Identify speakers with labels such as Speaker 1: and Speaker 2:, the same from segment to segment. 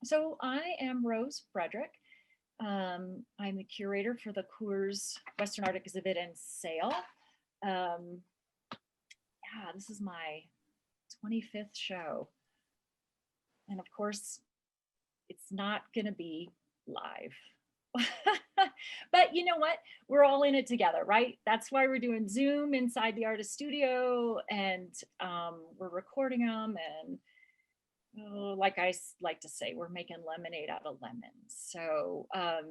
Speaker 1: So I am Rose Frederick. I'm the curator for the Coors Western Art Exhibit and Sale. Um, yeah, this is my 25th show. And of course, it's not going to be live. But you know what? We're all in it together, right? That's why we're doing Zoom inside the artist studio and we're recording them. And like like to say, we're making lemonade out of lemons. So, all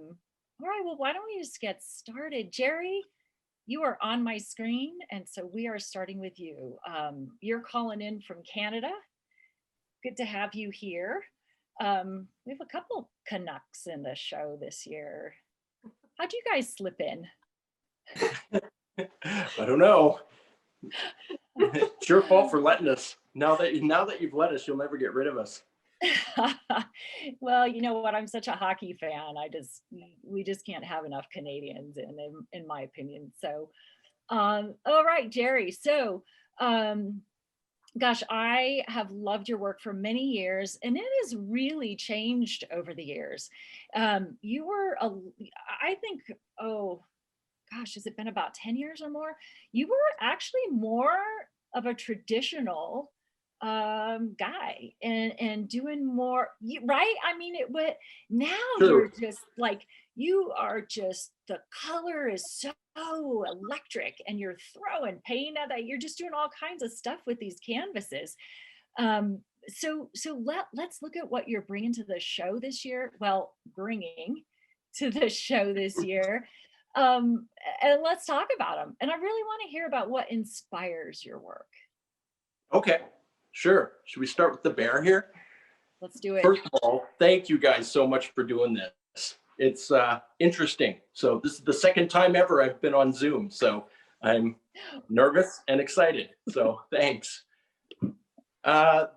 Speaker 1: right, well, why don't we just get started? Jerry, you are on my screen, and so we are starting with you. You're calling in from Canada. Good to have you here. We have a couple Canucks in the show this year. How'd you guys slip in?
Speaker 2: I don't know. It's your fault for letting us. Now that you've let us, you'll never get rid of us.
Speaker 1: Well, you know what? I'm such a hockey fan. We just can't have enough Canadians in my opinion. So, all right, Jerry. So, um, gosh, I have loved your work for many years, and it has really changed over the years. You were I think, oh gosh, has it been about 10 years or more? You were actually more of a traditional guy and doing more, right? I mean, it would now
Speaker 2: True.
Speaker 1: you're just like, you are just, the color is so electric and you're throwing paint at that. You're just doing all kinds of stuff with these canvases. Let's look at what you're bringing to the show this year. Well, bringing to the show this year. And let's talk about them. And I really want to hear about what inspires your work.
Speaker 2: Okay, sure. Should we start with the bear here?
Speaker 1: Let's do it.
Speaker 2: First of all, thank you guys so much for doing this. It's interesting. So this is the second time ever I've been on Zoom. So I'm nervous and excited. So thanks.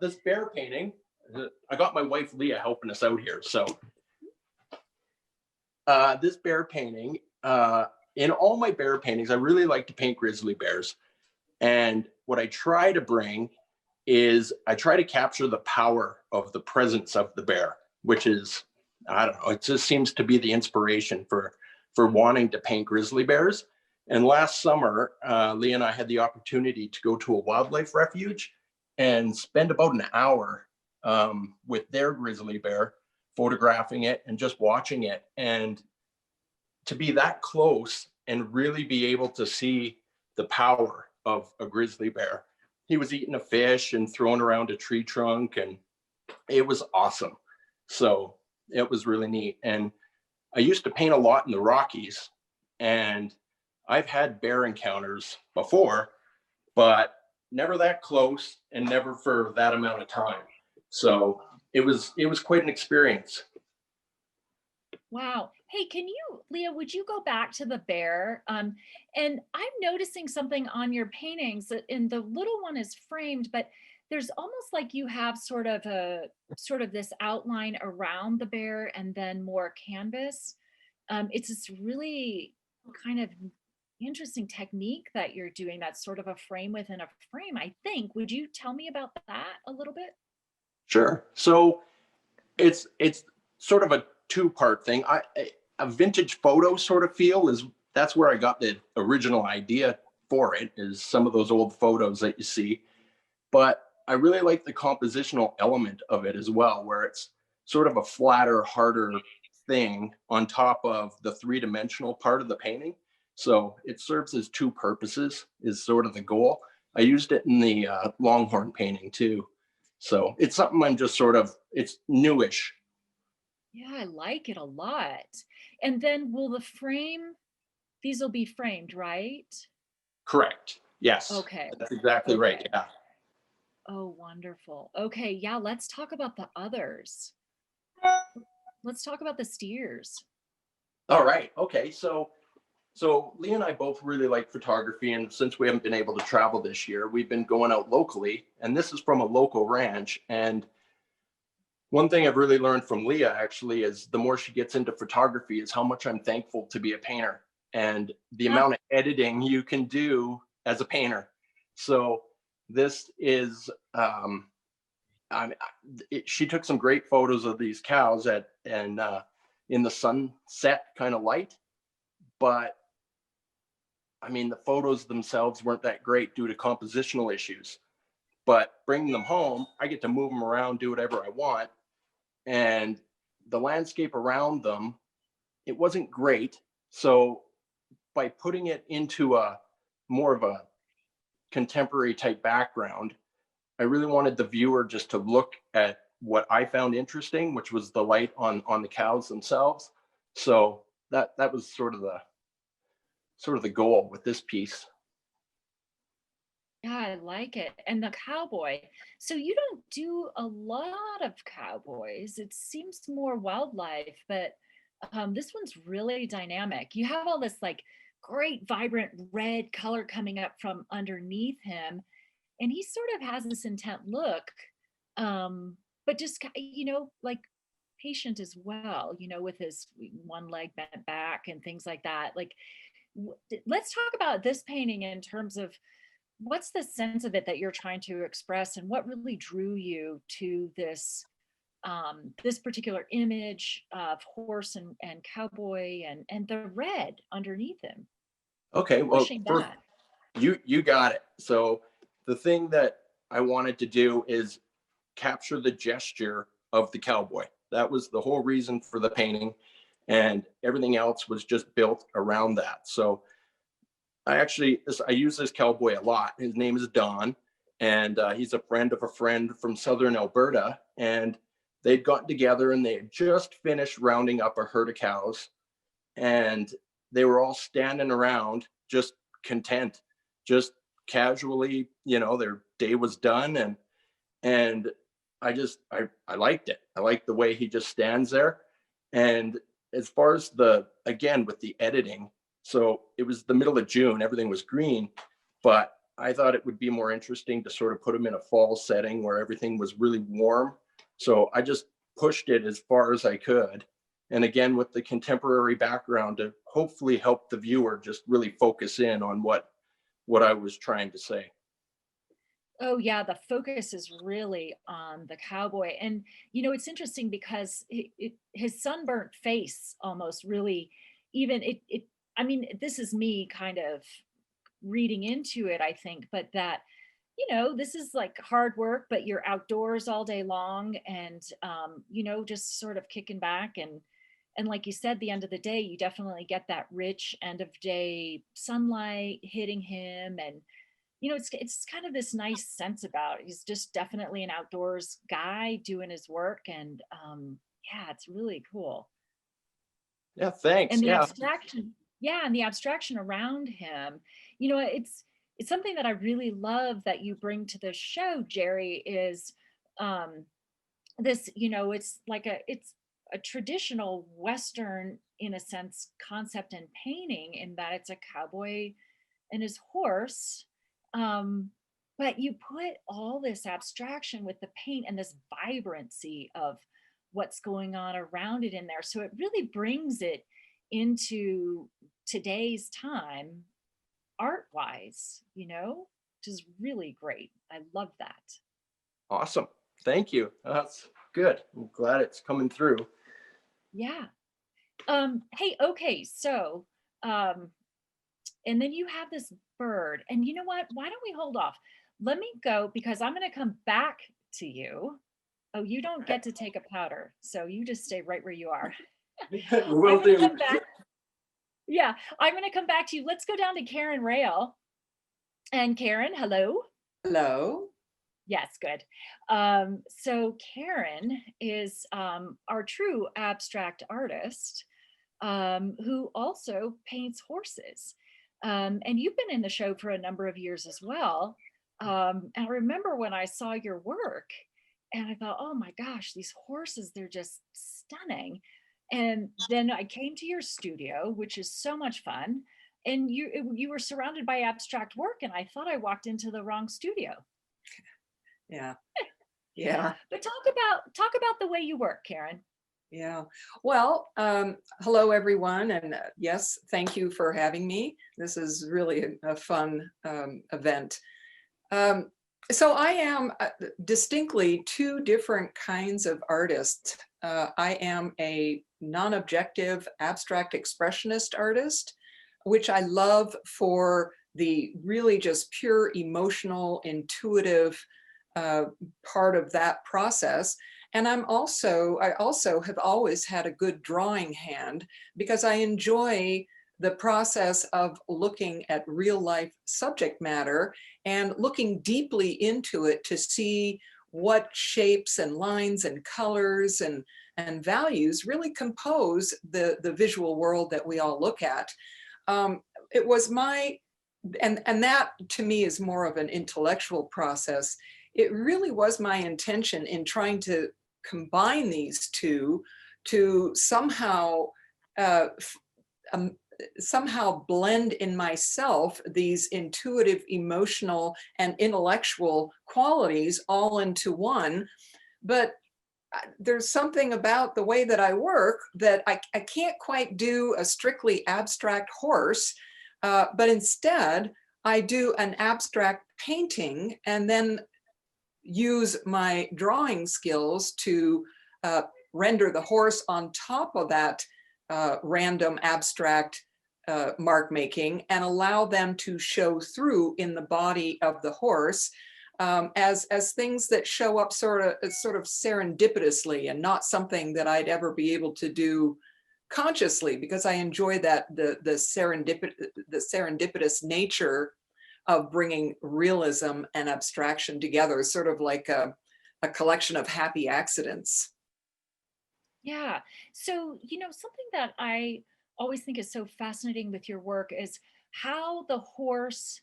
Speaker 2: This bear painting, I got my wife Leah helping us out here. So this bear painting, in all my bear paintings, I really like to paint grizzly bears. And what I try to bring is I try to capture the power of the presence of the bear, which is, I don't know, it just seems to be the inspiration for wanting to paint grizzly bears. And last summer, Leah and I had the opportunity to go to a wildlife refuge and spend about an hour with their grizzly bear, photographing it and just watching it. And to be that close and really be able to see the power of a grizzly bear. He was eating a fish and throwing around a tree trunk, and it was awesome. So it was really neat. And I used to paint a lot in the Rockies, and I've had bear encounters before, but never that close and never for that amount of time. So it was quite an experience.
Speaker 1: Wow. Hey, Leah, would you go back to the bear? And I'm noticing something on your paintings, and the little one is framed, but there's almost like you have sort of this outline around the bear and then more canvas. It's this really kind of interesting technique that you're doing. That's sort of a frame within a frame, I think. Would you tell me about that a little bit?
Speaker 2: Sure. So it's sort of a two-part thing. A vintage photo sort of feel is that's where I got the original idea for it, is some of those old photos that you see. But I really like the compositional element of it as well, where it's sort of a flatter, harder thing on top of the three-dimensional part of the painting. So it serves as two purposes, is sort of the goal. I used it in the Longhorn painting too. So it's something I'm just sort of, it's newish.
Speaker 1: Yeah, I like it a lot. And then these will be framed, right?
Speaker 2: Correct. Yes,
Speaker 1: Okay.
Speaker 2: that's exactly right.
Speaker 1: Okay.
Speaker 2: Yeah.
Speaker 1: Oh, wonderful. Okay, yeah, let's talk about the others. Let's talk about the steers.
Speaker 2: All right. Okay. So Lee and I both really like photography, and since we haven't been able to travel this year, we've been going out locally, and this is from a local ranch. And one thing I've really learned from Leah actually is the more she gets into photography is how much I'm thankful to be a painter and the amount of editing you can do as a painter. So this is she took some great photos of these cows in the sunset kind of light, but I mean, the photos themselves weren't that great due to compositional issues. But bringing them home, I get to move them around, do whatever I want. And the landscape around them, it wasn't great. So by putting it into a more of a contemporary type background, I really wanted the viewer just to look at what I found interesting, which was the light on the cows themselves. So that was sort of the goal with this piece.
Speaker 1: Yeah, I like it. And the cowboy. So you don't do a lot of cowboys. It seems more wildlife, but this one's really dynamic. You have all this like great vibrant red color coming up from underneath him, and he sort of has this intent look, but just like patient as well. With his one leg bent back and things like that. Like, let's talk about this painting in terms of what's the sense of it that you're trying to express, and what really drew you to this particular image of horse and cowboy and the red underneath him.
Speaker 2: Okay, well,
Speaker 1: Pushing
Speaker 2: first,
Speaker 1: that.
Speaker 2: you got it. So the thing that I wanted to do is capture the gesture of the cowboy. That was the whole reason for the painting, and everything else was just built around that. So I use this cowboy a lot. His name is Don, and he's a friend of a friend from southern Alberta. And they'd gotten together and they had just finished rounding up a herd of cows, and they were all standing around, just content, just casually. Their day was done, and I liked it. I liked the way he just stands there. And as far as again with the editing, so it was the middle of June, everything was green, but I thought it would be more interesting to sort of put him in a fall setting where everything was really warm. So I just pushed it as far as I could. And again, with the contemporary background, to hopefully help the viewer just really focus in on what I was trying to say.
Speaker 1: Oh yeah, the focus is really on the cowboy. And it's interesting because his sunburnt face almost really, even I mean, this is me kind of reading into it, I think, but that this is like hard work, but you're outdoors all day long, and just sort of kicking back, and like you said, the end of the day, you definitely get that rich end of day sunlight hitting him. And it's kind of this nice sense about it. He's just definitely an outdoors guy doing his work, and yeah, it's really cool.
Speaker 2: Yeah, thanks.
Speaker 1: And the
Speaker 2: Yeah.
Speaker 1: abstraction, yeah, and the abstraction around him, it's something that I really love that you bring to the show, Jerry, is um this, it's a traditional Western, in a sense, concept and painting, in that it's a cowboy and his horse. Um, but you put all this abstraction with the paint and this vibrancy of what's going on around it in there. So it really brings it into today's time, art wise, which is really great. I love that.
Speaker 2: Awesome. Thank you. That's good. I'm glad it's coming through.
Speaker 1: Yeah. Hey, okay, so um and then you have this bird, and you know what, why don't we hold off? Let me go, because I'm going to come back to you. Oh, you don't get to take a powder, so you just stay right where you are. I'm
Speaker 2: Will
Speaker 1: going to
Speaker 2: do.
Speaker 1: come back. Yeah, I'm going to come back to you. Let's go down to Karen Roehl. And Karen, hello.
Speaker 3: Hello.
Speaker 1: Yes, good. So Karen is our true abstract artist, who also paints horses. And you've been in the show for a number of years as well. And I remember when I saw your work, and I thought, oh my gosh, these horses, they're just stunning. And then I came to your studio, which is so much fun. And you were surrounded by abstract work, and I thought I walked into the wrong studio.
Speaker 3: Yeah. Yeah.
Speaker 1: But talk about the way you work, Karen.
Speaker 3: Yeah. Well, hello, everyone. And yes, thank you for having me. This is really a fun event. So I am distinctly two different kinds of artists. I am a non-objective abstract expressionist artist, which I love for the really just pure emotional, intuitive part of that process. And I also have always had a good drawing hand because I enjoy the process of looking at real life subject matter and looking deeply into it to see what shapes and lines and colors and values really compose the visual world that we all look at. It was my, and that to me is more of an intellectual process. It really was my intention in trying to combine these two to somehow somehow blend in myself these intuitive, emotional, and intellectual qualities all into one. But there's something about the way that I work that I can't quite do a strictly abstract horse, but instead I do an abstract painting and then use my drawing skills to render the horse on top of that random abstract mark making and allow them to show through in the body of the horse as things that show up sort of serendipitously and not something that I'd ever be able to do consciously, because I enjoy that the serendipitous nature of bringing realism and abstraction together, sort of like a collection of happy accidents.
Speaker 1: Yeah. So, something that I always think is so fascinating with your work is how the horse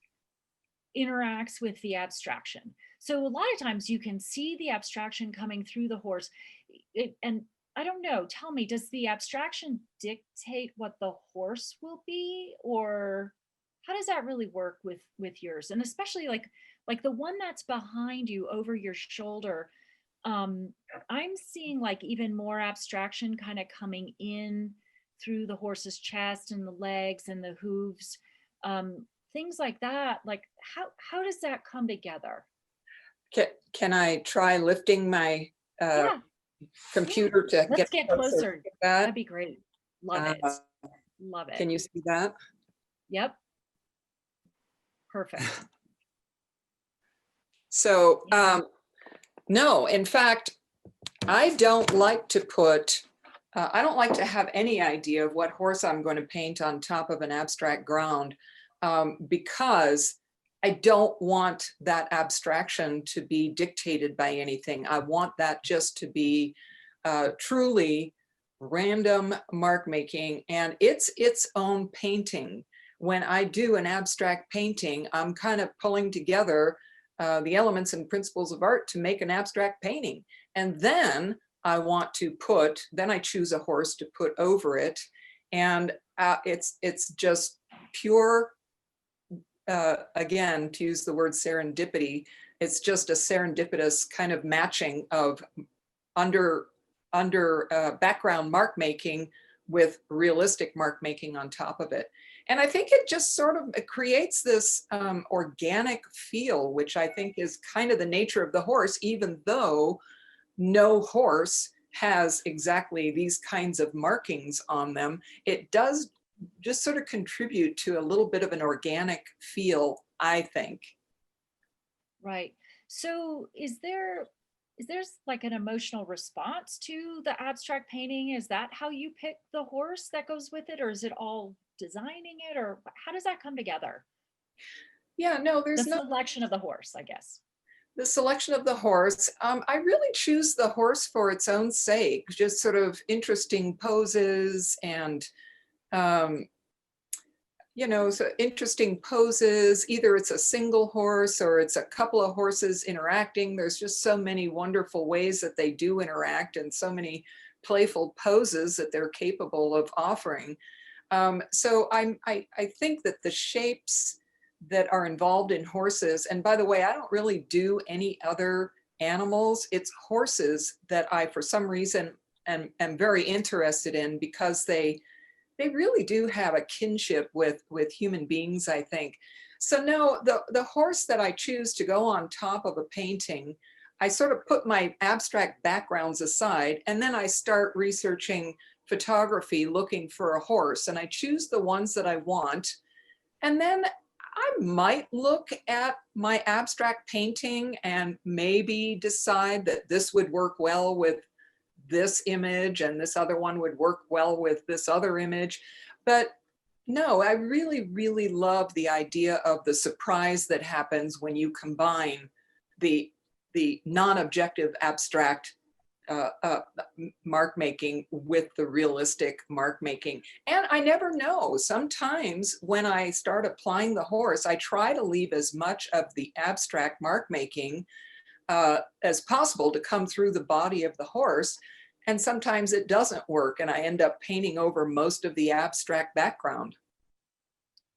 Speaker 1: interacts with the abstraction. So a lot of times you can see the abstraction coming through the horse. And I don't know, tell me, does the abstraction dictate what the horse will be, or how does that really work with yours? And especially like the one that's behind you over your shoulder, I'm seeing like even more abstraction kind of coming in through the horse's chest and the legs and the hooves, things like that. Like how does that come together?
Speaker 3: Can I try lifting my
Speaker 1: Yeah,
Speaker 3: computer to
Speaker 1: let's
Speaker 3: get
Speaker 1: get closer.
Speaker 3: to that?
Speaker 1: That'd be great. Love it.
Speaker 3: Uh,
Speaker 1: Love it.
Speaker 3: Can you see that?
Speaker 1: Yep. Perfect.
Speaker 3: So,
Speaker 1: Yeah.
Speaker 3: no, in fact, I don't like to put, I don't like to have any idea of what horse I'm going to paint on top of an abstract ground, because I don't want that abstraction to be dictated by anything. I want that just to be truly random mark making, and it's its own painting. When I do an abstract painting, I'm kind of pulling together the elements and principles of art to make an abstract painting. And then I want to then I choose a horse to put over it. And it's just pure, again, to use the word serendipity, it's just a serendipitous kind of matching of under background mark making with realistic mark making on top of it. And I think it just sort of creates this organic feel, which I think is kind of the nature of the horse, even though no horse has exactly these kinds of markings on them. It does just sort of contribute to a little bit of an organic feel, I think.
Speaker 1: Right. So is there like an emotional response to the abstract painting? Is that how you pick the horse that goes with it, or is it all designing it, or how does that come together?
Speaker 3: Yeah, no,
Speaker 1: The
Speaker 3: there's no
Speaker 1: selection of the horse, I guess.
Speaker 3: the selection of the horse. I really choose the horse for its own sake, just sort of interesting poses and so interesting poses. Either it's a single horse or it's a couple of horses interacting. There's just so many wonderful ways that they do interact and so many playful poses that they're capable of offering. So I think that the shapes that are involved in horses, and by the way, I don't really do any other animals. It's horses that I, for some reason, am very interested in, because they really do have a kinship with human beings, I think. So no, the horse that I choose to go on top of a painting, I sort of put my abstract backgrounds aside, and then I start researching photography, looking for a horse, and I choose the ones that I want. And then I might look at my abstract painting and maybe decide that this would work well with this image and this other one would work well with this other image. But no, I really, really love the idea of the surprise that happens when you combine the non-objective abstract mark making with the realistic mark making. And I never know, sometimes when I start applying the horse, I try to leave as much of the abstract mark making as possible to come through the body of the horse. And sometimes it doesn't work and I end up painting over most of the abstract background.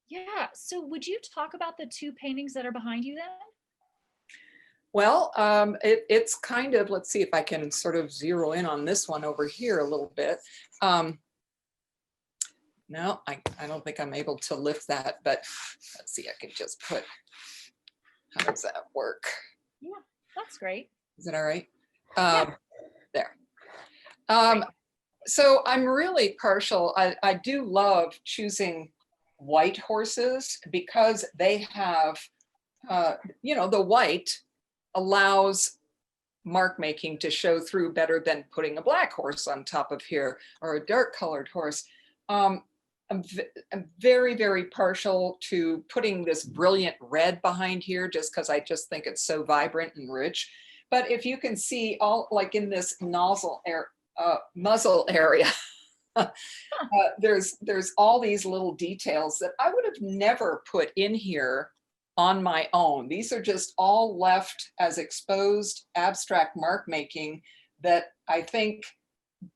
Speaker 1: Yeah, so would you talk about the two paintings that are behind you then?
Speaker 3: Well, it's kind of, let's see if I can sort of zero in on this one over here a little bit. No, I don't think I'm able to lift that, but let's see, I can just put, how does that work?
Speaker 1: Yeah, that's great.
Speaker 3: Is it all right?
Speaker 1: Yeah.
Speaker 3: There.
Speaker 1: Great.
Speaker 3: So I'm really partial. I do love choosing white horses because they have, the white allows mark making to show through better than putting a black horse on top of here or a dark colored horse. I'm very, very partial to putting this brilliant red behind here just because I just think it's so vibrant and rich. But if you can see all like in this muzzle area, there's all these little details that I would have never put in here on my own. These are just all left as exposed abstract mark making that I think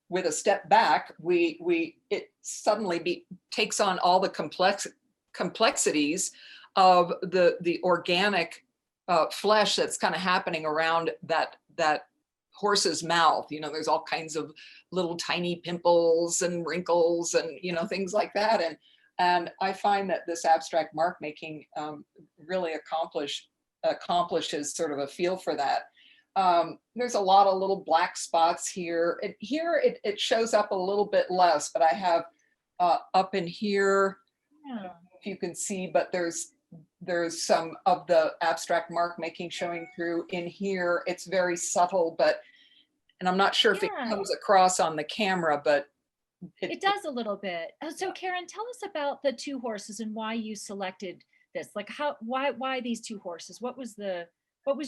Speaker 3: with a step back, it suddenly takes on all the complexities of the organic flesh that's kind of happening around that horse's mouth. There's all kinds of little tiny pimples and wrinkles and things like that. And I find that this abstract mark making really accomplishes sort of a feel for that. There's a lot of little black spots here. And here it shows up a little bit less, but I have up in here, if you can see, but there's some of the abstract mark making showing through in here. It's very subtle, and I'm not sure if it comes across on the camera, but
Speaker 1: it does a little bit. So Karen, tell us about the two horses and why you selected this. Like why these two horses? What was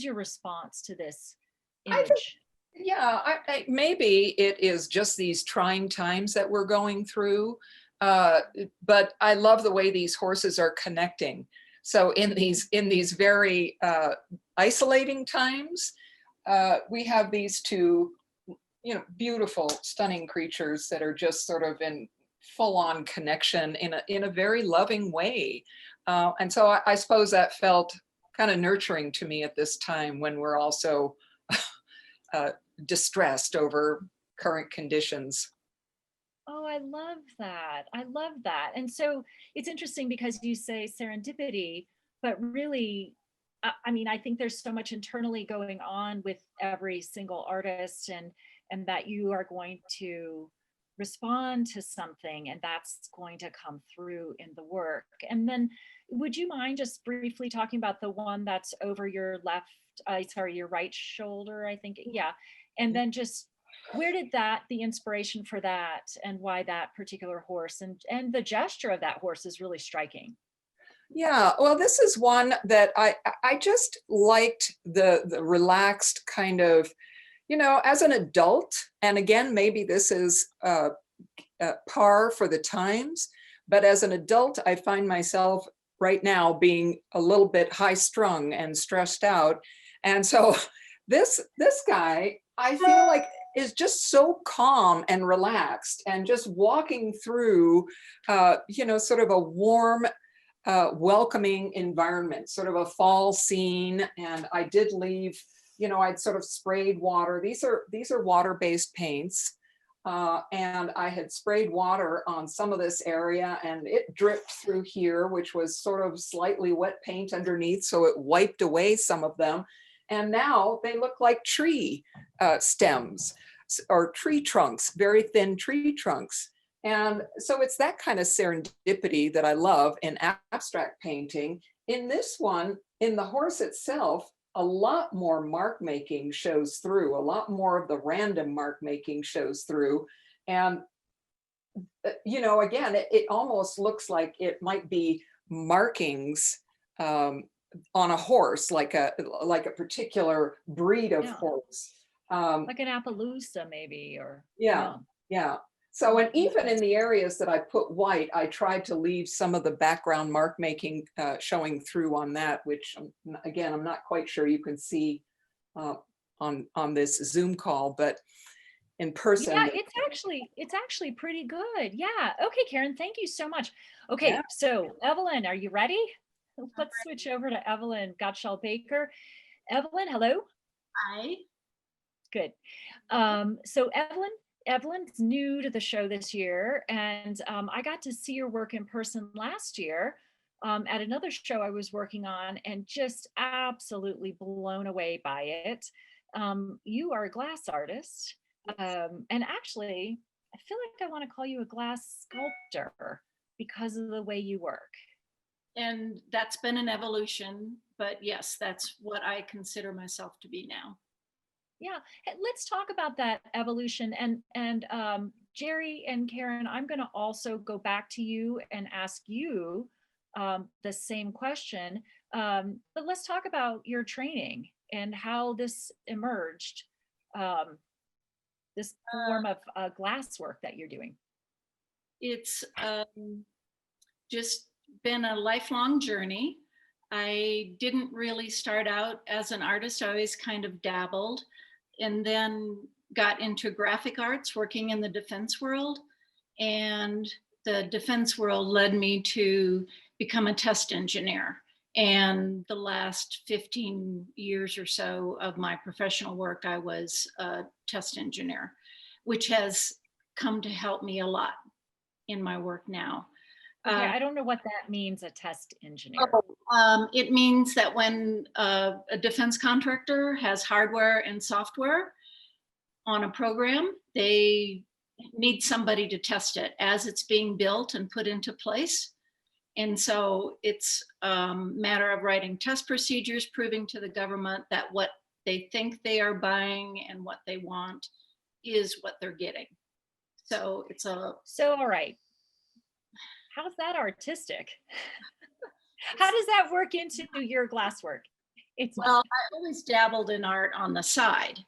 Speaker 1: your response to this image?
Speaker 3: Maybe it is just these trying times that we're going through, but I love the way these horses are connecting. So in these very isolating times, we have these two, beautiful, stunning creatures that are just sort of in full-on connection in a very loving way. And so I suppose that felt kind of nurturing to me at this time when we're also distressed over current conditions.
Speaker 1: Oh, I love that. I love that. And so it's interesting because you say serendipity, but really, I think there's so much internally going on with every single artist and that you are going to respond to something and that's going to come through in the work. And then would you mind just briefly talking about the one that's over your your right shoulder, I think. Yeah. And then just where did the inspiration for that and why that particular horse and the gesture of that horse is really striking.
Speaker 3: Yeah, well, this is one that I just liked the relaxed kind of, as an adult, and again, maybe this is par for the times, but as an adult, I find myself right now being a little bit high strung and stressed out. And so this guy, I feel like is just so calm and relaxed and just walking through, sort of a warm, welcoming environment, sort of a fall scene. And I did leave, I'd sort of sprayed water. These are water-based paints. And I had sprayed water on some of this area and it dripped through here, which was sort of slightly wet paint underneath. So it wiped away some of them. And now they look like tree stems or tree trunks, very thin tree trunks. And so it's that kind of serendipity that I love in abstract painting. In this one, in the horse itself, a lot more mark making shows through, a lot more of the random mark making shows through. And, you know, again, it almost looks like it might be markings on a horse, like a particular breed of horse.
Speaker 1: Like an Appaloosa maybe, or.
Speaker 3: Yeah. So, and even in the areas that I put white, I tried to leave some of the background mark making showing through on that, which again, I'm not quite sure you can see on this Zoom call, but in person.
Speaker 1: Yeah, it's actually pretty good. Yeah. Okay, Karen, thank you so much. Okay,
Speaker 3: Yeah.
Speaker 1: So Evelyn, are you ready? Let's switch over to Evelyn Gottschall Baker. Evelyn, hello.
Speaker 4: Hi.
Speaker 1: Good. So Evelyn's new to the show this year, and I got to see your work in person last year at another show I was working on, and just absolutely blown away by it. You are a glass artist, and actually, I feel like I want to call you a glass sculptor because of the way you work.
Speaker 4: And that's been an evolution, but yes, that's what I consider myself to be now.
Speaker 1: Yeah, let's talk about that evolution. And Jerry and Karen, I'm going to also go back to you and ask you the same question. But let's talk about your training and how this emerged, this form of glass work that you're doing.
Speaker 4: It's just been a lifelong journey. I didn't really start out as an artist. I always kind of dabbled, and then got into graphic arts working in the defense world. And the defense world led me to become a test engineer. And the last 15 years or so of my professional work, I was a test engineer, which has come to help me a lot in my work now.
Speaker 1: Okay, I don't know what that means, a test engineer.
Speaker 4: It means that when a defense contractor has hardware and software on a program, they need somebody to test it as it's being built and put into place. And so it's a matter of writing test procedures, proving to the government that what they think they are buying and what they want is what they're getting. So it's
Speaker 1: all right. How's that artistic? How does that work into your glass work?
Speaker 4: Well, I always dabbled in art on the side,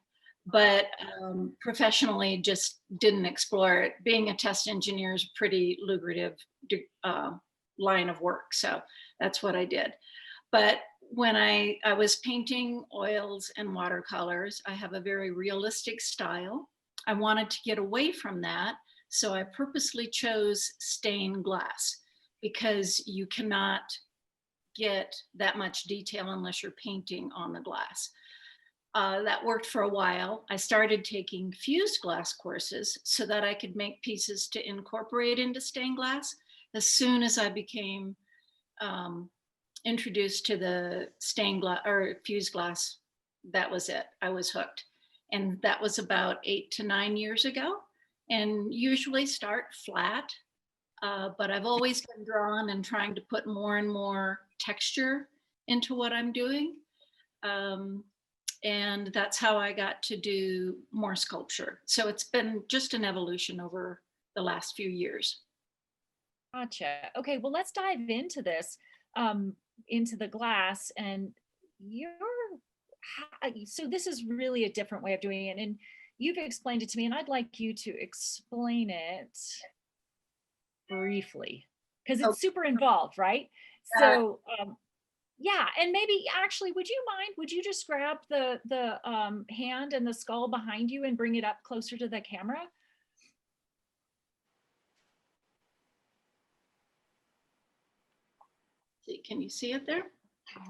Speaker 4: but professionally just didn't explore it. Being a test engineer is a pretty lucrative line of work, so that's what I did. But when I was painting oils and watercolors, I have a very realistic style. I wanted to get away from that. So I purposely chose stained glass because you cannot get that much detail unless you're painting on the glass. That worked for a while. I started taking fused glass courses so that I could make pieces to incorporate into stained glass. As soon as I became introduced to the stained glass or fused glass, that was it. I was hooked. And that was about 8 to 9 years ago. And usually start flat, but I've always been drawn and trying to put more and more texture into what I'm doing. And that's how I got to do more sculpture. So it's been just an evolution over the last few years.
Speaker 1: Gotcha. Okay, well, let's dive into this, into the glass. And so this is really a different way of doing it. And you've explained it to me, and I'd like you to explain it briefly, because it's super involved, right? So, yeah, and maybe actually, would you just grab the hand and the skull behind you and bring it up closer to the camera?
Speaker 4: Can you see it there?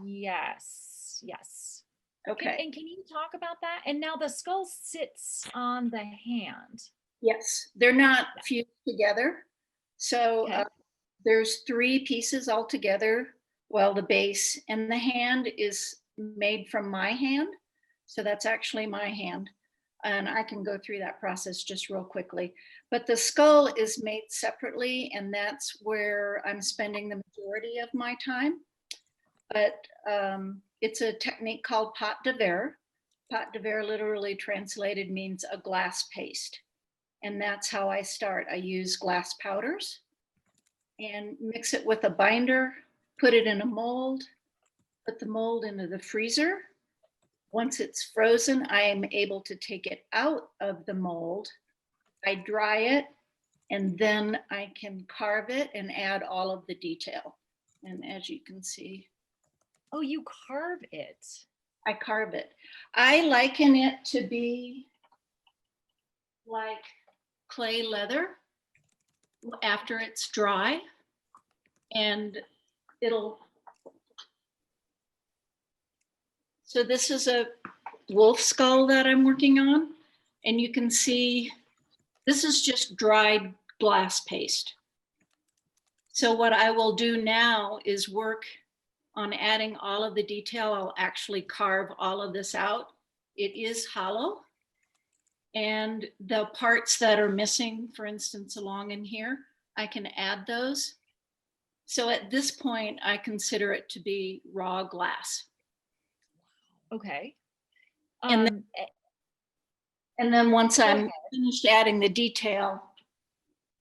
Speaker 1: Yes, yes.
Speaker 4: Okay.
Speaker 1: And can you talk about that? And now the skull sits on the hand.
Speaker 4: Yes, they're not fused together. So
Speaker 1: Okay.
Speaker 4: there's 3 pieces altogether. Well, the base and the hand is made from my hand. So that's actually my hand. And I can go through that process just real quickly. But the skull is made separately, and that's where I'm spending the majority of my time. But it's a technique called pâte de verre. Pâte de verre literally translated means a glass paste. And that's how I start. I use glass powders and mix it with a binder, put it in a mold, put the mold into the freezer. Once it's frozen, I am able to take it out of the mold. I dry it, and then I can carve it and add all of the detail. And as you can see,
Speaker 1: Oh, you carve it.
Speaker 4: I carve it. I liken it to be like clay leather after it's dry, and so this is a wolf skull that I'm working on, and you can see this is just dried glass paste. So what I will do now is work on adding all of the detail. I'll actually carve all of this out. It is hollow, and the parts that are missing, for instance, along in here, I can add those. So at this point, I consider it to be raw glass.
Speaker 1: Okay.
Speaker 4: And
Speaker 1: Um, eh,
Speaker 4: And then once I'm
Speaker 1: ahead.
Speaker 4: finished adding the detail,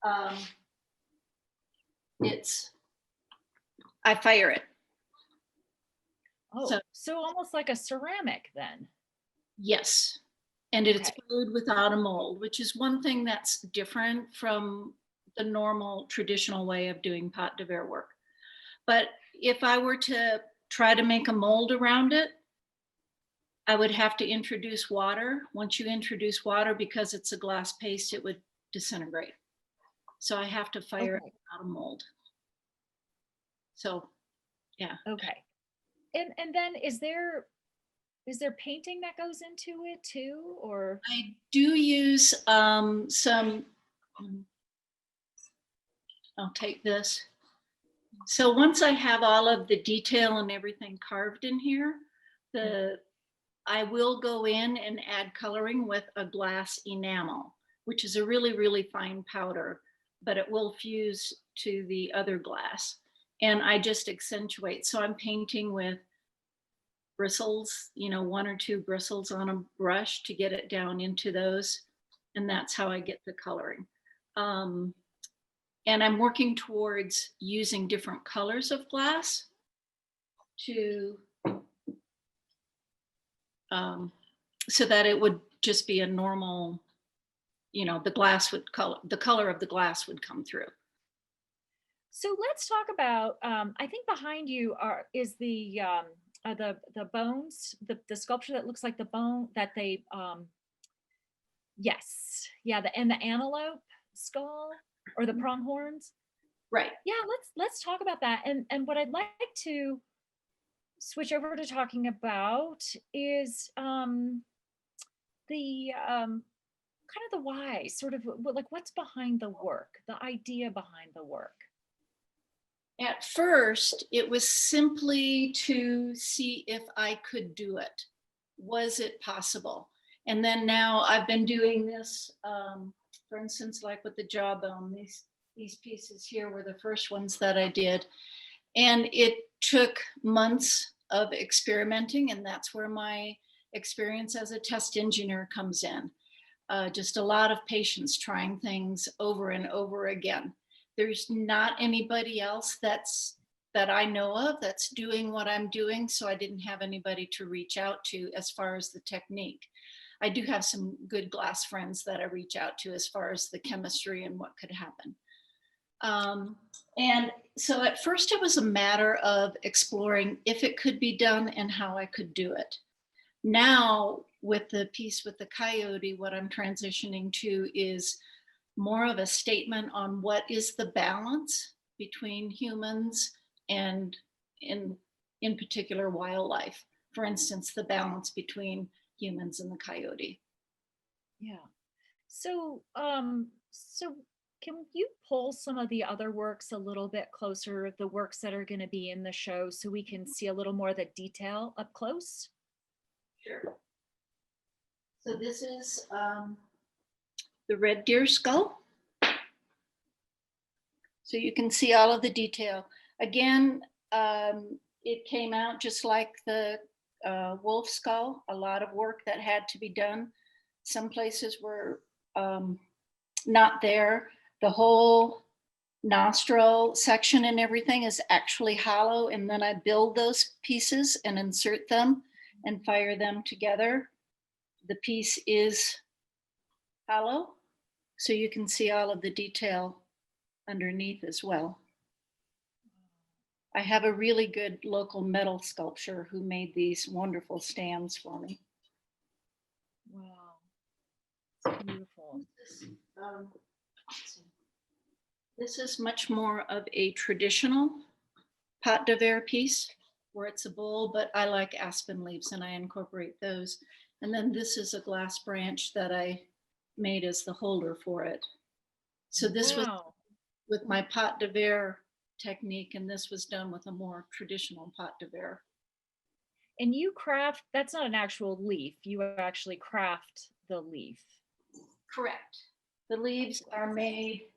Speaker 4: I fire it.
Speaker 1: oh, so almost like a ceramic then.
Speaker 4: Yes. And it's
Speaker 1: Okay.
Speaker 4: glued without a mold, which is one thing that's different from the normal traditional way of doing pâte de verre work. But if I were to try to make a mold around it, I would have to introduce water. Once you introduce water, because it's a glass paste, it would disintegrate. So I have to fire
Speaker 1: Okay.
Speaker 4: it without a mold. So, yeah.
Speaker 1: Okay. And then is there painting that goes into it too, or?
Speaker 4: I do use some, I'll take this. So once I have all of the detail and everything carved in here, I will go in and add coloring with a glass enamel, which is a really, really fine powder, but it will fuse to the other glass. And I just accentuate. So I'm painting with bristles, 1 or 2 bristles on a brush to get it down into those. And that's how I get the coloring. And I'm working towards using different colors of glass to, so that it would just be a normal, the color of the glass would come through.
Speaker 1: So let's talk about, I think behind you is the bones, the sculpture that looks like the bone that they, yes, yeah, the antelope skull or the pronghorns.
Speaker 4: Right.
Speaker 1: Yeah, let's talk about that. And what I'd like to switch over to talking about is the kind of the why, sort of like what's behind the work, the idea behind the work.
Speaker 4: At first, it was simply to see if I could do it. Was it possible? And then now I've been doing this, for instance, like with the jawbone, these pieces here were the first ones that I did. And it took months of experimenting, and that's where my experience as a test engineer comes in. Just a lot of patience trying things over and over again. There's not anybody else that I know of that's doing what I'm doing, so I didn't have anybody to reach out to as far as the technique. I do have some good glass friends that I reach out to as far as the chemistry and what could happen. And so at first it was a matter of exploring if it could be done and how I could do it. Now with the piece with the coyote, what I'm transitioning to is more of a statement on what is the balance between humans and in particular wildlife. For instance, the balance between humans and the coyote.
Speaker 1: Yeah. So can you pull some of the other works a little bit closer, the works that are going to be in the show, so we can see a little more of the detail up close?
Speaker 4: Sure. So this is the red deer skull. So you can see all of the detail. Again, it came out just like the wolf skull, a lot of work that had to be done. Some places were not there. The whole nostril section and everything is actually hollow, and then I build those pieces and insert them and fire them together. The piece is hollow, so you can see all of the detail underneath as well. I have a really good local metal sculptor who made these wonderful stands for me.
Speaker 1: Wow, it's beautiful.
Speaker 4: This is much more of a traditional pot de verre piece where it's a bowl, but I like aspen leaves and I incorporate those. And then this is a glass branch that I made as the holder for it. So this was
Speaker 1: Wow.
Speaker 4: with my pot de verre technique, and this was done with a more traditional pot de verre.
Speaker 1: And you craft, that's not an actual leaf. You actually craft the leaf.
Speaker 4: Correct. The leaves are made,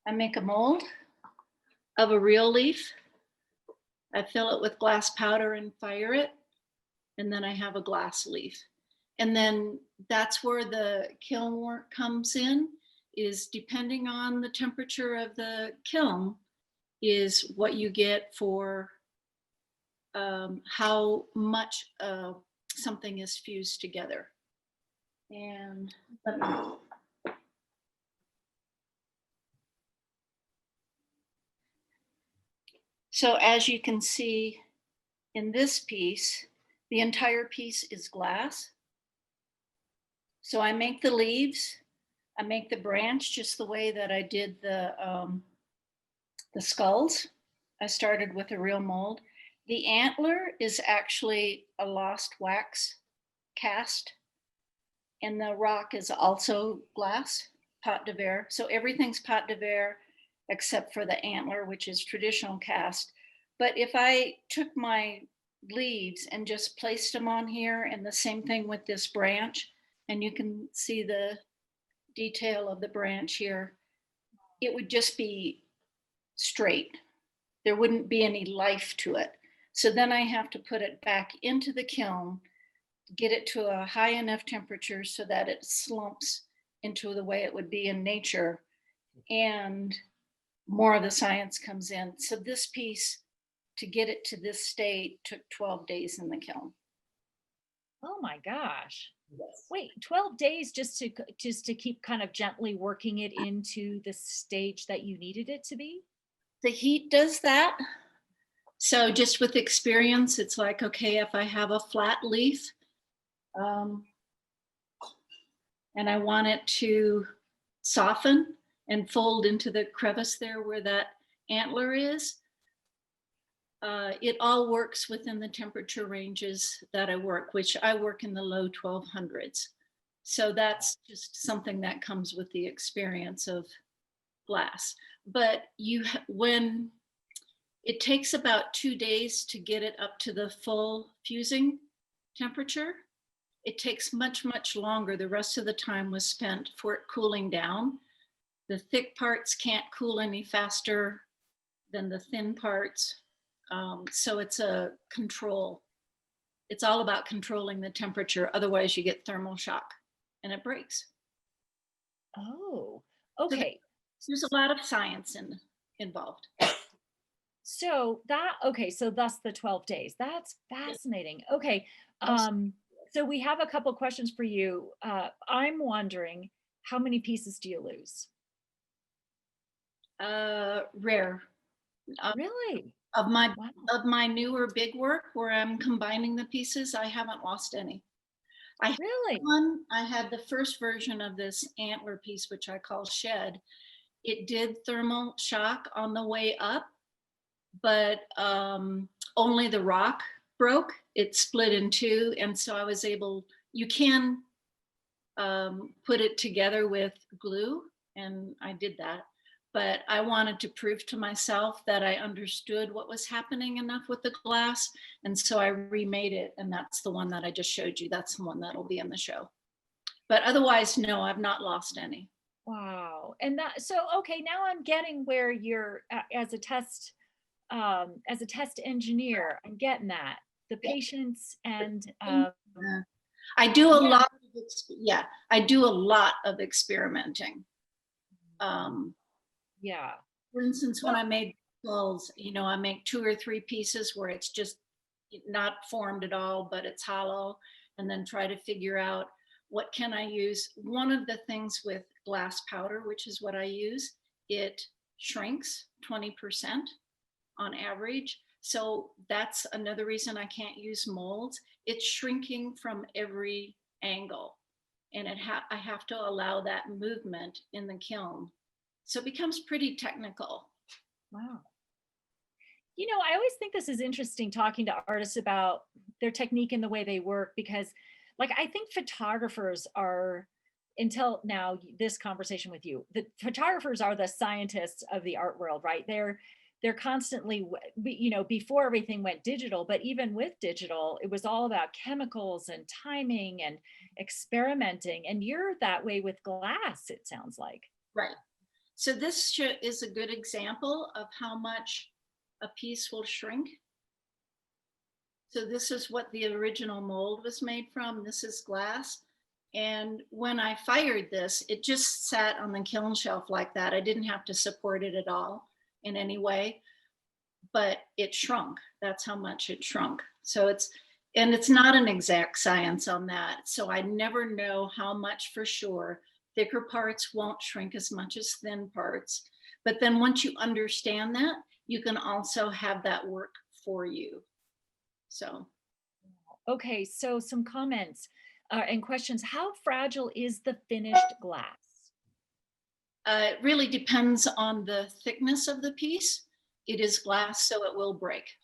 Speaker 4: I make a mold of a real leaf. I fill it with glass powder and fire it. And then I have a glass leaf. And then that's where the kiln work comes in, is depending on the temperature of the kiln is what you get for how much something is fused together. And let me, so as you can see in this piece, the entire piece is glass. So I make the leaves, I make the branch just the way that I did the skulls. I started with a real mold. The antler is actually a lost wax cast, and the rock is also glass, pot de verre. So everything's pot de verre except for the antler, which is traditional cast. But if I took my leaves and just placed them on here, and the same thing with this branch, and you can see the detail of the branch here, it would just be straight. There wouldn't be any life to it. So then I have to put it back into the kiln, get it to a high enough temperature so that it slumps into the way it would be in nature, and more of the science comes in. So this piece, to get it to this state, took 12 days in the kiln.
Speaker 1: Oh my gosh.
Speaker 4: Yes.
Speaker 1: Wait, 12 days just to keep kind of gently working it into the stage that you needed it to be?
Speaker 4: The heat does that. So just with experience, it's like, okay, if I have a flat leaf and I want it to soften and fold into the crevice there where that antler is, it all works within the temperature ranges that I work, which I work in the low 1200s. So that's just something that comes with the experience of glass. But when it takes about 2 days to get it up to the full fusing temperature, it takes much, much longer. The rest of the time was spent for it cooling down. The thick parts can't cool any faster than the thin parts. So it's a control. It's all about controlling the temperature. Otherwise you get thermal shock and it breaks.
Speaker 1: Oh, okay.
Speaker 4: There's a lot of science involved.
Speaker 1: So thus the 12 days. That's fascinating. Okay. So we have a couple questions for you. I'm wondering, how many pieces do you lose?
Speaker 4: Rare.
Speaker 1: Really?
Speaker 4: Of my
Speaker 1: Wow.
Speaker 4: of my newer big work where I'm combining the pieces, I haven't lost any.
Speaker 1: Really?
Speaker 4: I had the first version of this antler piece, which I call Shed. It did thermal shock on the way up, but only the rock broke. It split in two, and so I was able. You can put it together with glue, and I did that. But I wanted to prove to myself that I understood what was happening enough with the glass. And so I remade it. And that's the one that I just showed you. That's the one that'll be in the show. But otherwise, no, I've not lost any.
Speaker 1: Wow. And that, so, okay, now I'm getting where you're as a test engineer, I'm getting that. The patience and
Speaker 4: I do a
Speaker 1: yeah.
Speaker 4: lot of, yeah, I do a lot of experimenting.
Speaker 1: Yeah.
Speaker 4: For instance, when I made skulls, you know, I make 2 or 3 pieces where it's just not formed at all, but it's hollow, and then try to figure out what can I use. One of the things with glass powder, which is what I use, it shrinks 20% on average. So that's another reason I can't use molds. It's shrinking from every angle, and I have to allow that movement in the kiln. So it becomes pretty technical.
Speaker 1: Wow. You know, I always think this is interesting talking to artists about their technique and the way they work, because like I think photographers are, until now, this conversation with you, the photographers are the scientists of the art world, right? They're constantly, you know, before everything went digital, but even with digital, it was all about chemicals and timing and experimenting. And you're that way with glass, it sounds like.
Speaker 4: Right. So this is a good example of how much a piece will shrink. So this is what the original mold was made from. This is glass. And when I fired this, it just sat on the kiln shelf like that. I didn't have to support it at all in any way, but it shrunk. That's how much it shrunk. So it's not an exact science on that. So I never know how much for sure. Thicker parts won't shrink as much as thin parts. But then once you understand that, you can also have that work for you. So.
Speaker 1: Okay, so some comments and questions. How fragile is the finished glass?
Speaker 4: It really depends on the thickness of the piece. It is glass, so it will break.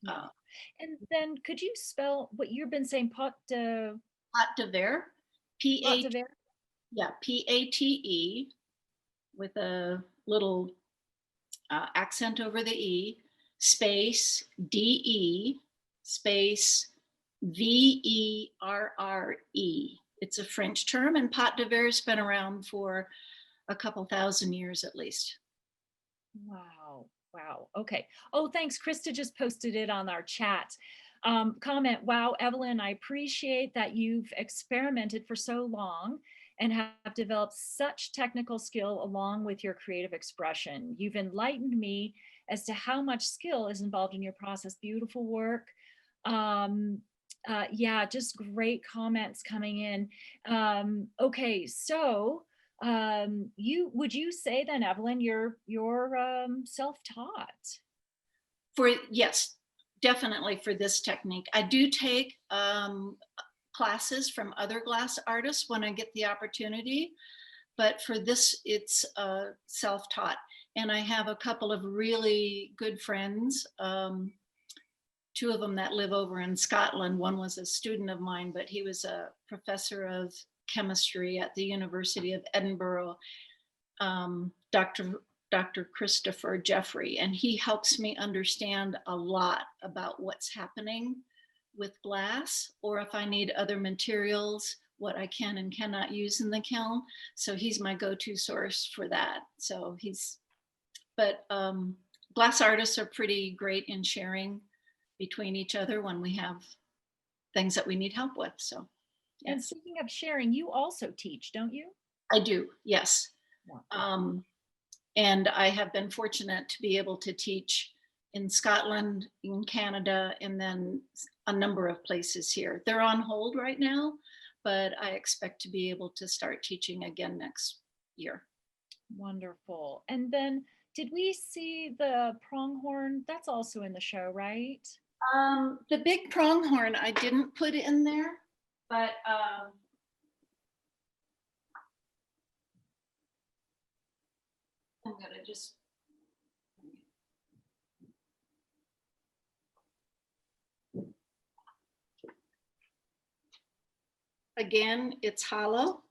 Speaker 1: And then could you spell what you've been saying, pot de
Speaker 4: verre,
Speaker 1: P-A-T-E,
Speaker 4: yeah, P-A-T-E with a little accent over the E, space D-E, space V-E-R-R-E. It's a French term, and pot de verre has been around for a couple thousand years at least.
Speaker 1: Wow. Wow. Okay. Oh, thanks. Krista just posted it on our chat. Comment, wow, Evelyn, I appreciate that you've experimented for so long and have developed such technical skill along with your creative expression. You've enlightened me as to how much skill is involved in your process. Beautiful work. Yeah, just great comments coming in. Okay, so would you say then, Evelyn, you're self-taught?
Speaker 4: Yes, definitely for this technique. I do take classes from other glass artists when I get the opportunity, but for this, it's self-taught. And I have a couple of really good friends, 2 of them that live over in Scotland. One was a student of mine, but he was a professor of chemistry at the University of Edinburgh, Dr. Christopher Jeffrey, and he helps me understand a lot about what's happening with glass, or if I need other materials, what I can and cannot use in the kiln. So he's my go-to source for that. So glass artists are pretty great in sharing between each other when we have things that we need help with. So. Yes.
Speaker 1: And speaking of sharing, you also teach, don't you?
Speaker 4: I do, yes. And I have been fortunate to be able to teach in Scotland, in Canada, and then a number of places here. They're on hold right now, but I expect to be able to start teaching again next year.
Speaker 1: Wonderful. And then did we see the pronghorn? That's also in the show, right?
Speaker 4: The big pronghorn, I didn't put it in there, but I'm gonna just. Again, it's hollow.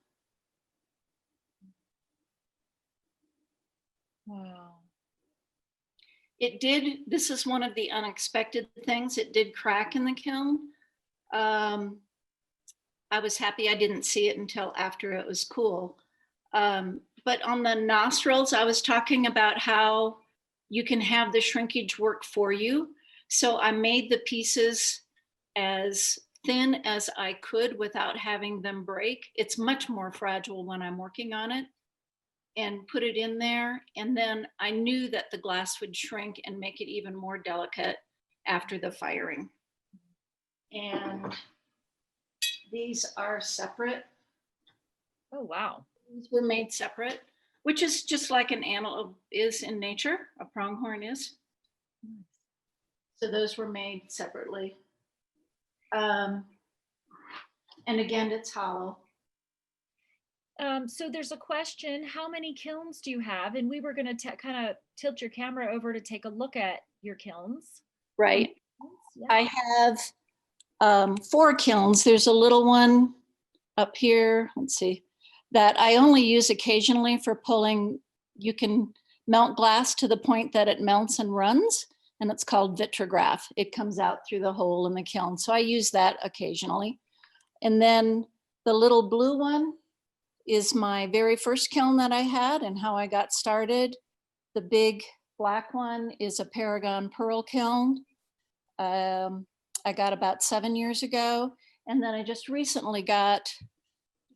Speaker 1: Wow.
Speaker 4: It did, this is one of the unexpected things, it did crack in the kiln. I was happy I didn't see it until after it was cool. But on the nostrils, I was talking about how you can have the shrinkage work for you. So I made the pieces as thin as I could without having them break. It's much more fragile when I'm working on it, and put it in there. And then I knew that the glass would shrink and make it even more delicate after the firing. And these are separate.
Speaker 1: Oh, wow.
Speaker 4: These were made separate, which is just like an antelope is in nature, a pronghorn is. So those were made separately. And again, it's hollow.
Speaker 1: So there's a question, how many kilns do you have? And we were going to kind of tilt your camera over to take a look at your kilns.
Speaker 4: Right.
Speaker 1: Yeah.
Speaker 4: I have 4 kilns. There's a little one up here, let's see, that I only use occasionally for pulling. You can melt glass to the point that it melts and runs, and it's called vitrograph. It comes out through the hole in the kiln. So I use that occasionally. And then the little blue one is my very first kiln that I had and how I got started. The big black one is a Paragon pearl kiln. I got about 7 years ago. And then I just recently got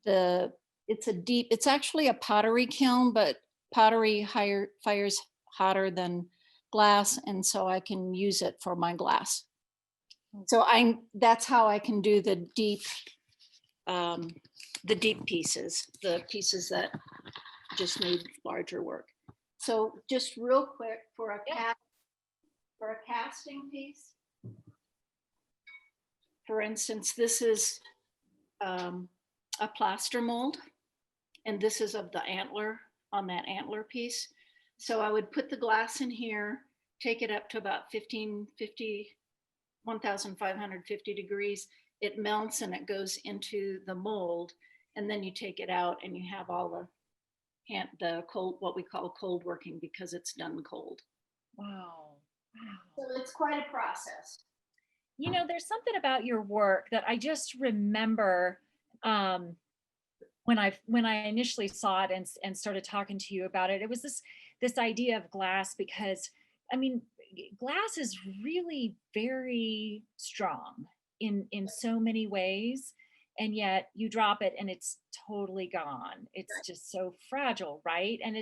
Speaker 4: it's actually a pottery kiln, but pottery fires hotter than glass. And so I can use it for my glass. So that's how I can do the deep pieces, the pieces that just need larger work. So just real quick for a casting piece. For instance, this is a plaster mold, and this is of the antler on that antler piece. So I would put the glass in here, take it up to about 1550 degrees. It melts and it goes into the mold, and then you take it out and you have all the cold, what we call cold working, because it's done cold.
Speaker 1: Wow.
Speaker 4: So it's quite a process.
Speaker 1: You know, there's something about your work that I just remember when I initially saw it and started talking to you about it. It was this idea of glass, because I mean, glass is really very strong in so many ways, and yet you drop it and it's totally gone. It's just so fragile, right? And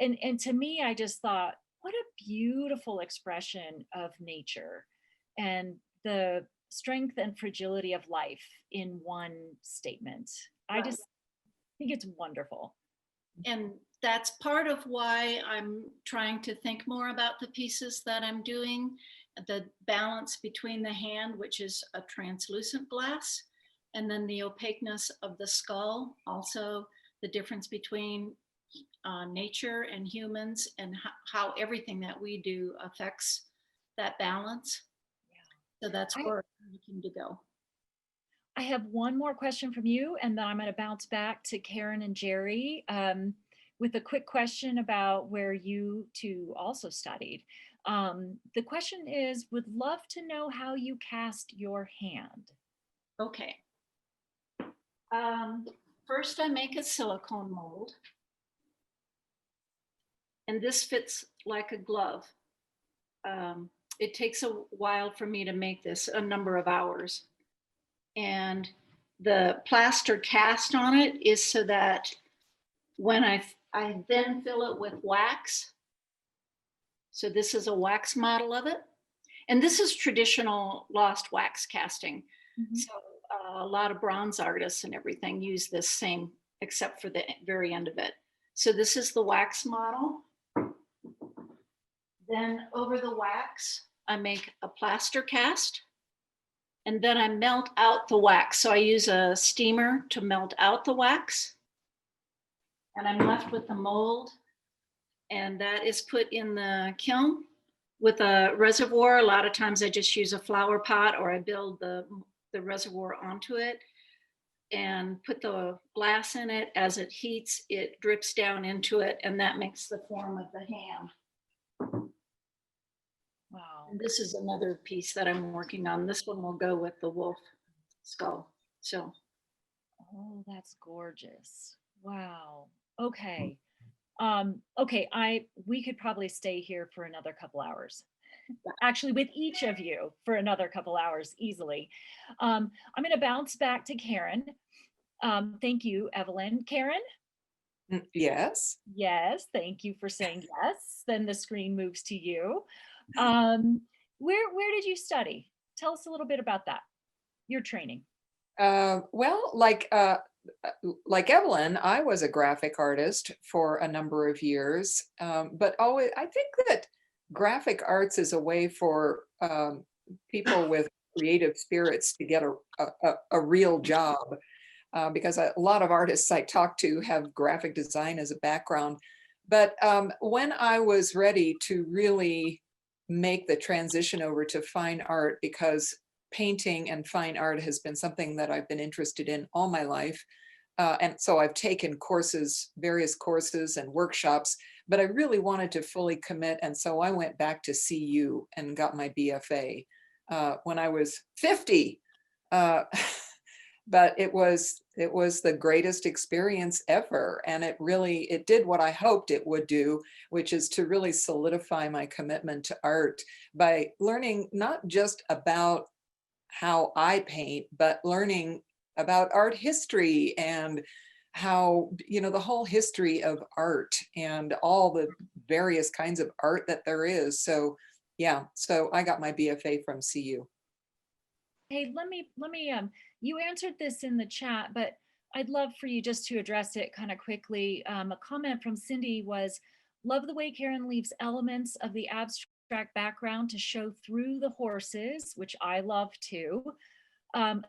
Speaker 1: and to me, I just thought, what a beautiful expression of nature and the strength and fragility of life in one statement. I just think it's wonderful.
Speaker 4: And that's part of why I'm trying to think more about the pieces that I'm doing, the balance between the hand, which is a translucent glass, and then the opaqueness of the skull, also the difference between nature and humans, and how everything that we do affects that balance. So that's where I'm looking to go.
Speaker 1: I have one more question from you, and then I'm going to bounce back to Karen and Jerry with a quick question about where you two also studied. The question is, would love to know how you cast your hand.
Speaker 4: Okay. First, I make a silicone mold. And this fits like a glove. It takes a while for me to make this, a number of hours. And the plaster cast on it is so that when I then fill it with wax. So this is a wax model of it. And this is traditional lost wax casting. Mm-hmm. So a lot of bronze artists and everything use this same, except for the very end of it. So this is the wax model. Then over the wax, I make a plaster cast, and then I melt out the wax. So I use a steamer to melt out the wax, and I'm left with the mold, and that is put in the kiln with a reservoir. A lot of times I just use a flower pot, or I build the reservoir onto it. and put the glass in it. As it heats, it drips down into it, and that makes the form of the hand.
Speaker 1: Wow.
Speaker 4: And this is another piece that I'm working on. This one will go with the wolf skull. So,
Speaker 1: Oh, that's gorgeous. Wow. Okay. Okay, we could probably stay here for another couple hours. Actually, with each of you for another couple hours easily. I'm going to bounce back to Karen. Thank you, Evelyn. Karen?
Speaker 3: Yes.
Speaker 1: Yes, thank you for saying yes. Then the screen moves to you. Where did you study? Tell us a little bit about that, your training.
Speaker 3: Well, like Evelyn, I was a graphic artist for a number of years, but always I think that graphic arts is a way for people with creative spirits to get a real job, because a lot of artists I talk to have graphic design as a background. But when I was ready to really make the transition over to fine art, because painting and fine art has been something that I've been interested in all my life. And so I've taken courses, various courses and workshops, but I really wanted to fully commit. And so I went back to CU and got my BFA when I was 50. But it was the greatest experience ever. And it did what I hoped it would do, which is to really solidify my commitment to art by learning not just about how I paint, but learning about art history and how, the whole history of art and all the various kinds of art that there is. So yeah, so I got my BFA from CU.
Speaker 1: Hey, let me, you answered this in the chat, but I'd love for you just to address it kind of quickly. A comment from Cindy was, love the way Karen leaves elements of the abstract background to show through the horses, which I love too,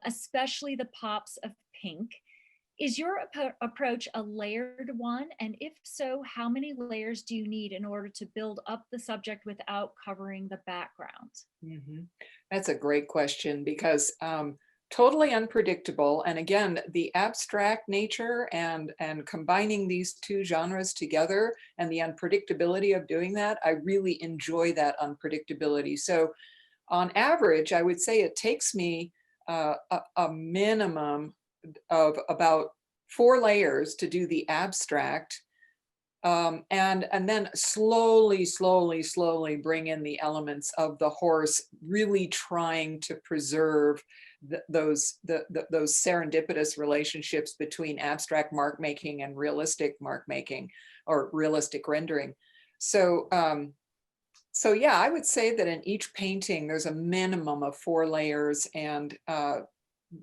Speaker 1: especially the pops of pink. Is your approach a layered one? And if so, how many layers do you need in order to build up the subject without covering the background?
Speaker 3: That's a great question, because totally unpredictable. And again, the abstract nature and combining these two genres together and the unpredictability of doing that, I really enjoy that unpredictability. So on average, I would say it takes me a minimum of about 4 layers to do the abstract, and then slowly bring in the elements of the horse, really trying to preserve those serendipitous relationships between abstract mark making and realistic mark making or realistic rendering. So yeah, I would say that in each painting there's a minimum of 4 layers, and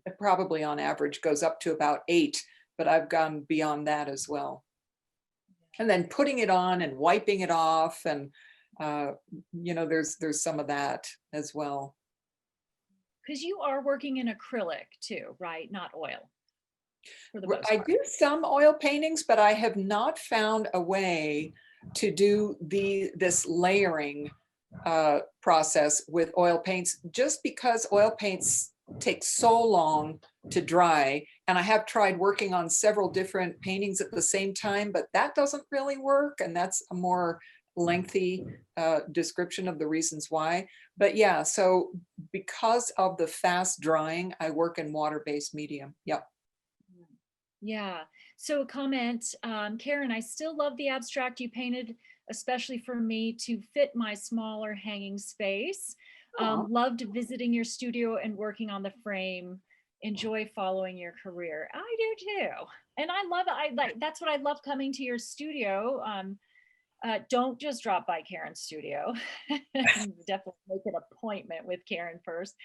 Speaker 3: it probably on average goes up to about 8, but I've gone beyond that as well. And then putting it on and wiping it off, and there's some of that as well.
Speaker 1: Because you are working in acrylic too, right? Not oil. For the most
Speaker 3: I
Speaker 1: part.
Speaker 3: do some oil paintings, but I have not found a way to do this layering process with oil paints, just because oil paints take so long to dry. And I have tried working on several different paintings at the same time, but that doesn't really work. And that's a more lengthy description of the reasons why. But yeah, so because of the fast drying, I work in water-based medium. Yep.
Speaker 1: Yeah. So a comment, Karen, I still love the abstract you painted, especially for me to fit my smaller hanging space. Loved visiting your studio and working on the frame. Enjoy following your career. I do too. And I love it. That's what I love coming to your studio. Don't just drop by Karen's studio. Definitely make an appointment with Karen first.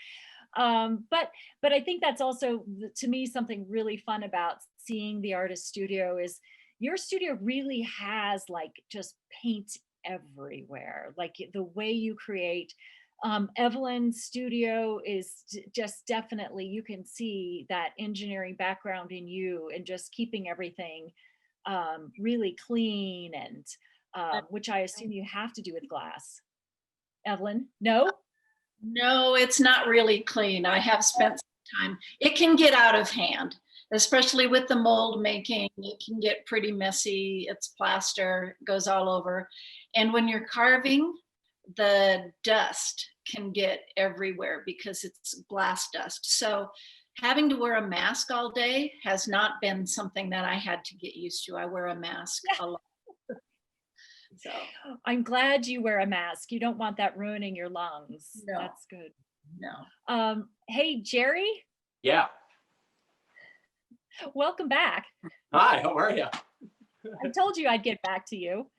Speaker 1: But I think that's also, to me, something really fun about seeing the artist studio is your studio really has just paint everywhere. Like the way you create. Evelyn's studio is just definitely, you can see that engineering background in you and just keeping everything really clean, and which I assume you have to do with glass. Evelyn, no?
Speaker 4: No, it's not really clean. I have spent some time. It can get out of hand. especially with the mold making, it can get pretty messy. It's plaster, goes all over. And when you're carving, the dust can get everywhere because it's glass dust. So having to wear a mask all day has not been something that I had to get used to. I wear a mask a lot. So
Speaker 1: I'm glad you wear a mask. You don't want that ruining your lungs.
Speaker 4: No.
Speaker 1: That's good.
Speaker 4: no.
Speaker 1: Hey, Jerry,
Speaker 2: Yeah.
Speaker 1: welcome back.
Speaker 2: Hi, how are you?
Speaker 1: I told you I'd get back to you.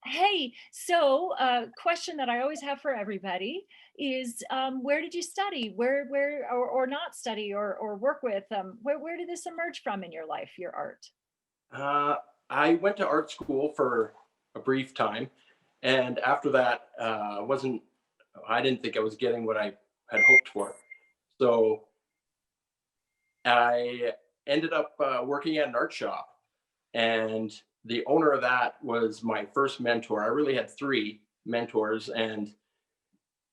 Speaker 1: Hey, so question that I always have for everybody is, where did you study? Where or not study or work with? Where did this emerge from in your life, your art?
Speaker 2: I went to art school for a brief time, and after that, I didn't think I was getting what I had hoped for. So I ended up working at an art shop, and the owner of that was my first mentor. I really had 3 mentors, and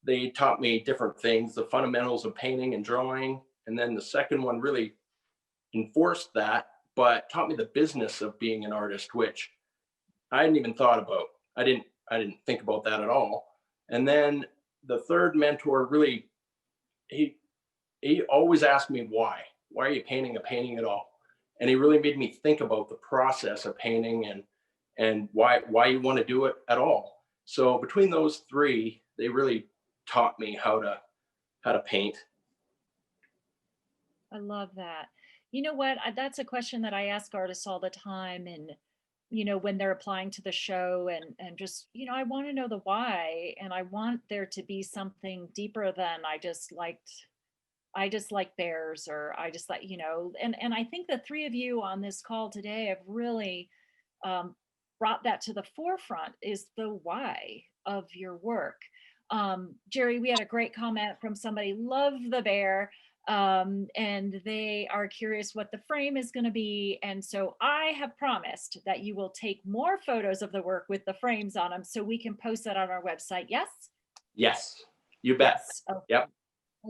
Speaker 2: they taught me different things, the fundamentals of painting and drawing. And then the second one really enforced that, but taught me the business of being an artist, which I hadn't even thought about. I didn't think about that at all. And then the third mentor really, he always asked me why are you painting a painting at all? And he really made me think about the process of painting and why you want to do it at all. So between those 3, they really taught me how to paint.
Speaker 1: I love that. You know what? That's a question that I ask artists all the time. And, when they're applying to the show and just, I want to know the why. And I want there to be something deeper than I just like bears, or I just like, and I think the 3 of you on this call today have really brought that to the forefront, is the why of your work. Jerry, we had a great comment from somebody, love the bear. And they are curious what the frame is going to be. And so I have promised that you will take more photos of the work with the frames on them so we can post that on our website. Yes?
Speaker 2: Yes, you bet.
Speaker 1: Yes. Okay.
Speaker 2: Yep.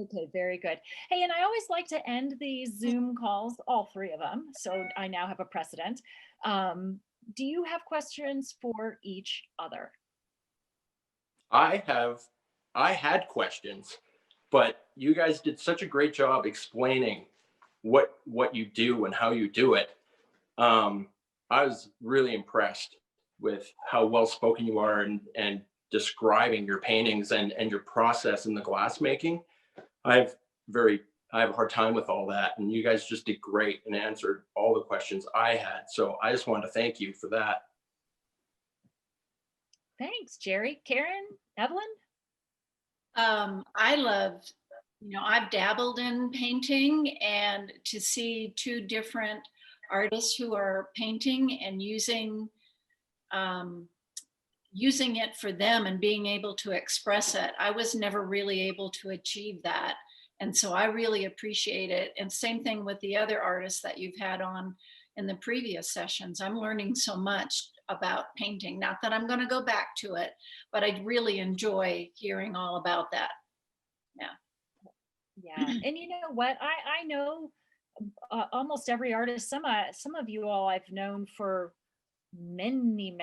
Speaker 1: Okay, very good. Hey, and I always like to end these Zoom calls, all 3 of them, so I now have a precedent. Do you have questions for each other?
Speaker 2: I had questions, but you guys did such a great job explaining what you do and how you do it. I was really impressed with how well spoken you are and describing your paintings and your process in the glass making. I have a hard time with all that, and you guys just did great and answered all the questions I had. So I just wanted to thank you for that.
Speaker 1: Thanks, Jerry. Karen, Evelyn?
Speaker 4: I love, I've dabbled in painting, and to see 2 different artists who are painting and using it for them and being able to express it. I was never really able to achieve that. And so I really appreciate it. And same thing with the other artists that you've had on in the previous sessions. I'm learning so much about painting. Not that I'm going to go back to it, but I really enjoy hearing all about that.
Speaker 1: Yeah. And you know what? I know almost every artist. Some of you all I've known for many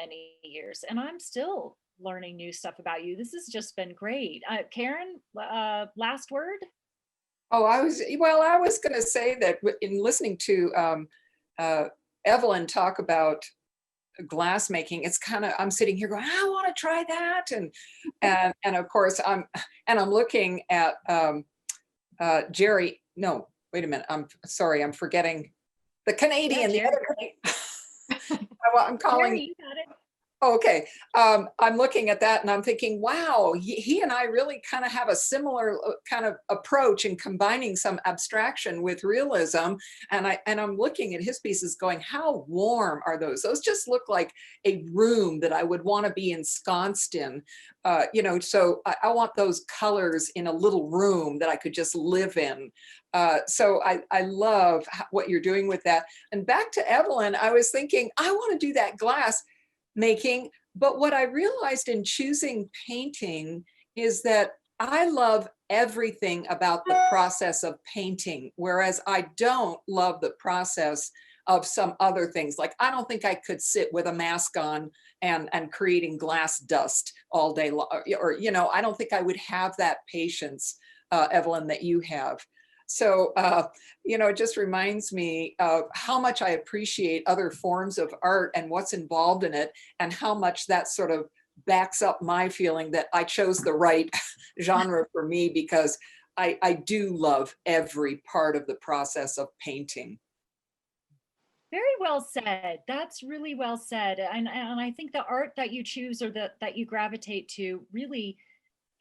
Speaker 1: years, and I'm still learning new stuff about you. This has just been great. Karen, last word?
Speaker 3: Oh, I was going to say that in listening to Evelyn talk about glass making, it's kind of, I'm sitting here going, I want to try that. And of course I'm looking at Jerry. No, wait a minute. I'm sorry. I'm forgetting the Canadian, the other Canadian. I'm calling.
Speaker 1: Jerry, you got it.
Speaker 3: Okay. I'm looking at that and I'm thinking, wow, he and I really kind of have a similar kind of approach in combining some abstraction with realism. And I'm looking at his pieces going, how warm are those? Those just look like a room that I would want to be ensconced in, so I want those colors in a little room that I could just live in. So I love what you're doing with that. And back to Evelyn, I was thinking, I want to do that glass making, but what I realized in choosing painting is that I love everything about the process of painting, whereas I don't love the process of some other things. Like, I don't think I could sit with a mask on and creating glass dust all day long, or, you know, I don't think I would have that patience, Evelyn, that you have. So, you know, it just reminds me of how much I appreciate other forms of art and what's involved in it, and how much that sort of backs up my feeling that I chose the right genre for me, because I do love every part of the process of painting.
Speaker 1: Very well said. That's really well said. And I think the art that you choose, or that you gravitate to, really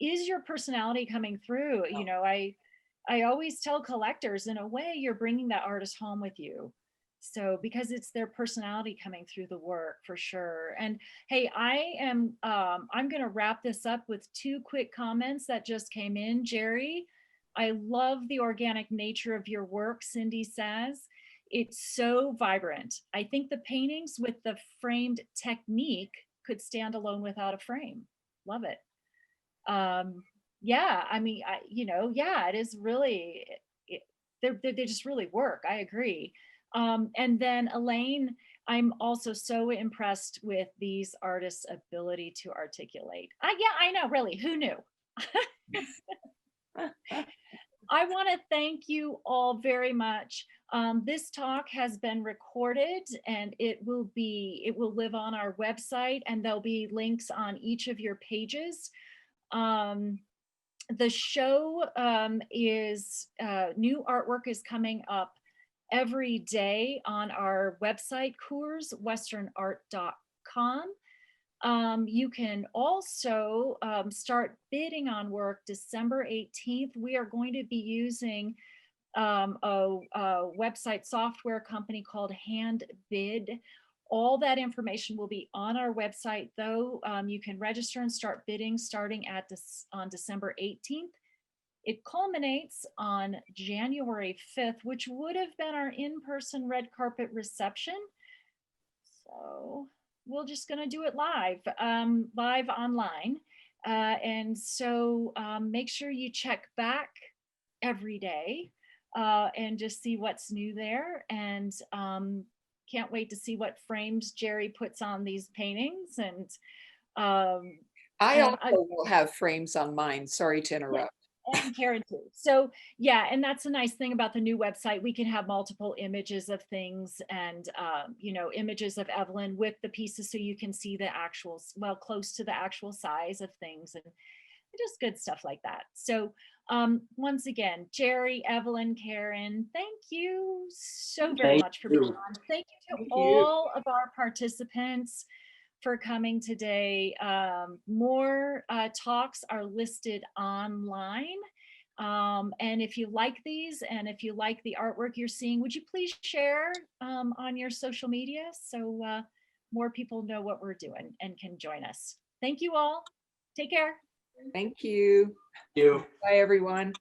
Speaker 1: is your personality coming through. You know, I always tell collectors, in a way, you're bringing that artist home with you. So, because it's their personality coming through the work, for sure. And hey, I'm going to wrap this up with two quick comments that just came in. Jerry, I love the organic nature of your work, Cindy says. It's so vibrant. I think the paintings with the framed technique could stand alone without a frame. Love it. Yeah, I mean, yeah, it is really, they just really work. I agree. And then Elaine, I'm also so impressed with these artists' ability to articulate. Yeah, I know, really, who knew? I want to thank you all very much. This talk has been recorded, and it will live on our website, and there'll be links on each of your pages. The show is new artwork is coming up every day on our website, CoorsWesternArt.com. You can also start bidding on work December 18th. We are going to be using a website software company called HandBid. All that information will be on our website, though. You can register and start bidding starting on December 18th. It culminates on January 5th, which would have been our in-person red carpet reception. So we're just going to do it live online. And so make sure you check back every day and just see what's new there. And can't wait to see what frames Jerry puts on these paintings. And
Speaker 3: I also will have frames on mine. Sorry to interrupt.
Speaker 1: And Karen too. So yeah, and that's a nice thing about the new website. We can have multiple images of things, and you know, images of Evelyn with the pieces, so you can see the actual, well, close to the actual size of things, and just good stuff like that. So once again, Jerry, Evelyn, Karen, thank you so very much for being on. Thank you to all of our participants for coming today. More talks are listed online. And if you like these, and if you like the artwork you're seeing, would you please share on your social media, so more people know what we're doing and can join us. Thank you all. Take care.
Speaker 3: Thank you.
Speaker 2: Thank you.
Speaker 3: Bye, everyone.